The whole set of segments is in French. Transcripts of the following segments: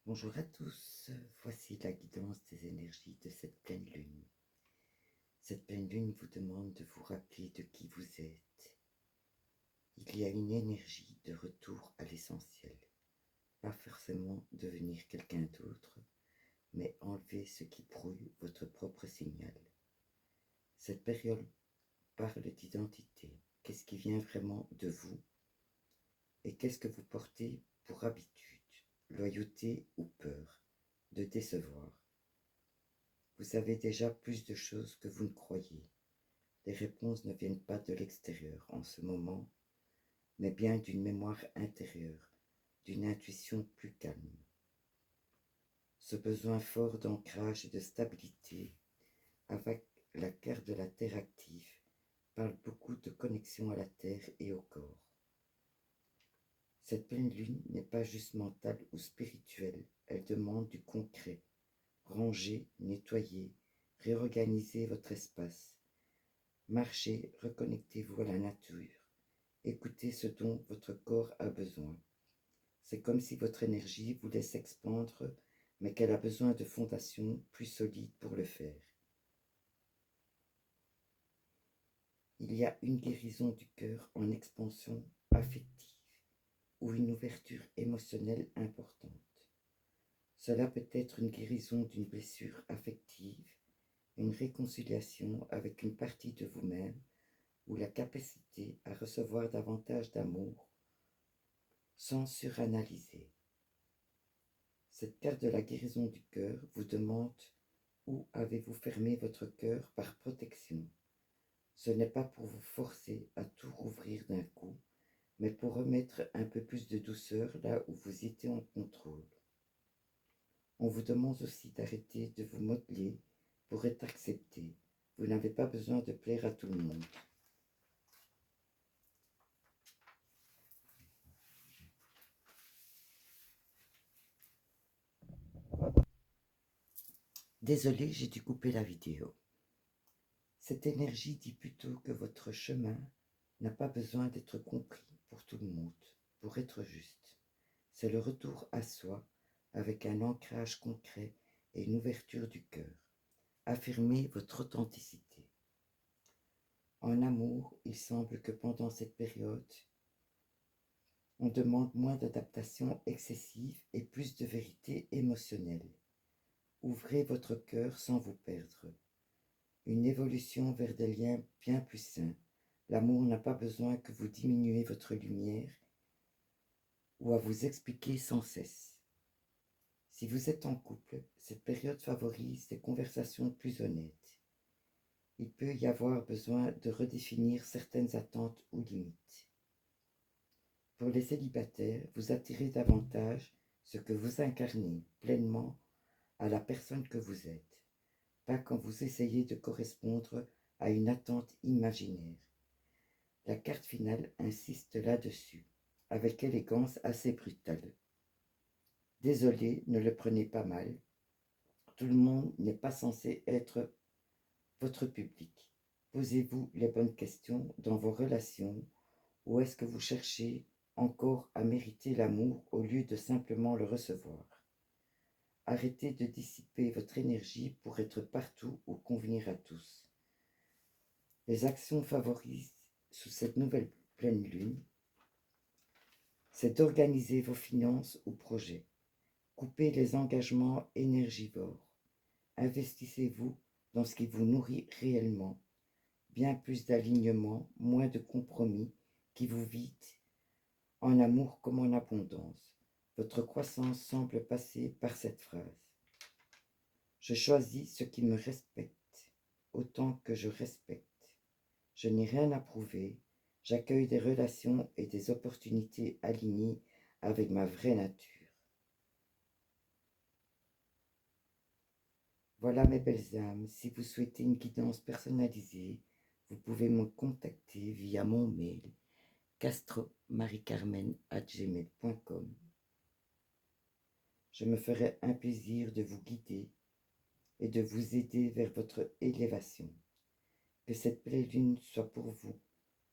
Bonjour à tous, voici la guidance des énergies de cette pleine lune. Cette pleine lune vous demande de vous rappeler de qui vous êtes. Il y a une énergie de retour à l'essentiel, pas forcément devenir quelqu'un d'autre, mais enlever ce qui brouille votre propre signal. Cette période parle d'identité, qu'est-ce qui vient vraiment de vous et qu'est-ce que vous portez pour habitude, loyauté ou peur de décevoir. Vous savez déjà plus de choses que vous ne croyez. Les réponses ne viennent pas de l'extérieur en ce moment, mais bien d'une mémoire intérieure, d'une intuition plus calme. Ce besoin fort d'ancrage et de stabilité, avec la carte de la Terre active, parle beaucoup de connexion à la Terre et au corps. Cette pleine lune n'est pas juste mentale ou spirituelle, elle demande du concret. Rangez, nettoyez, réorganisez votre espace. Marchez, reconnectez-vous à la nature. Écoutez ce dont votre corps a besoin. C'est comme si votre énergie voulait s'expandre, mais qu'elle a besoin de fondations plus solides pour le faire. Il y a une guérison du cœur en expansion affective ou une ouverture émotionnelle importante. Cela peut être une guérison d'une blessure affective, une réconciliation avec une partie de vous-même ou la capacité à recevoir davantage d'amour sans suranalyser. Cette carte de la guérison du cœur vous demande où avez-vous fermé votre cœur par protection. Ce n'est pas pour vous forcer à tout rouvrir d'un coup, mais pour remettre un peu plus de douceur là où vous étiez en contrôle. On vous demande aussi d'arrêter de vous modeler pour être accepté. Vous n'avez pas besoin de plaire à tout le monde. Désolé, j'ai dû couper la vidéo. Cette énergie dit plutôt que votre chemin n'a pas besoin d'être compris pour tout le monde, pour être juste. C'est le retour à soi avec un ancrage concret et une ouverture du cœur. Affirmez votre authenticité. En amour, il semble que pendant cette période, on demande moins d'adaptation excessive et plus de vérité émotionnelle. Ouvrez votre cœur sans vous perdre. Une évolution vers des liens bien plus sains. L'amour n'a pas besoin que vous diminuiez votre lumière ou à vous expliquer sans cesse. Si vous êtes en couple, cette période favorise des conversations plus honnêtes. Il peut y avoir besoin de redéfinir certaines attentes ou limites. Pour les célibataires, vous attirez davantage ce que vous incarnez pleinement à la personne que vous êtes, pas quand vous essayez de correspondre à une attente imaginaire. La carte finale insiste là-dessus, avec élégance assez brutale. Désolé, ne le prenez pas mal. Tout le monde n'est pas censé être votre public. Posez-vous les bonnes questions dans vos relations. Ou est-ce que vous cherchez encore à mériter l'amour au lieu de simplement le recevoir? Arrêtez de dissiper votre énergie pour être partout ou convenir à tous. Les actions favorisent sous cette nouvelle pleine lune, c'est d'organiser vos finances ou projets. Coupez les engagements énergivores. Investissez-vous dans ce qui vous nourrit réellement. Bien plus d'alignement, moins de compromis qui vous vident en amour comme en abondance. Votre croissance semble passer par cette phrase. Je choisis ce qui me respecte autant que je respecte. Je n'ai rien à prouver. J'accueille des relations et des opportunités alignées avec ma vraie nature. Voilà mes belles âmes, si vous souhaitez une guidance personnalisée, vous pouvez me contacter via mon mail castromaricarmen@gmail.com. Je me ferai un plaisir de vous guider et de vous aider vers votre élévation. Que cette pleine lune soit pour vous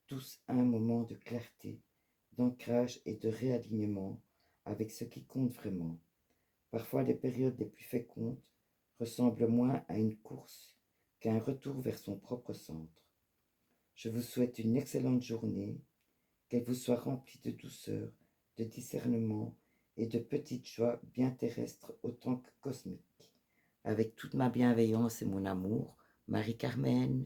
tous un moment de clarté, d'ancrage et de réalignement avec ce qui compte vraiment. Parfois, les périodes les plus fécondes ressemblent moins à une course qu'à un retour vers son propre centre. Je vous souhaite une excellente journée, qu'elle vous soit remplie de douceur, de discernement et de petites joies bien terrestres autant que cosmiques. Avec toute ma bienveillance et mon amour, Marie-Carmen.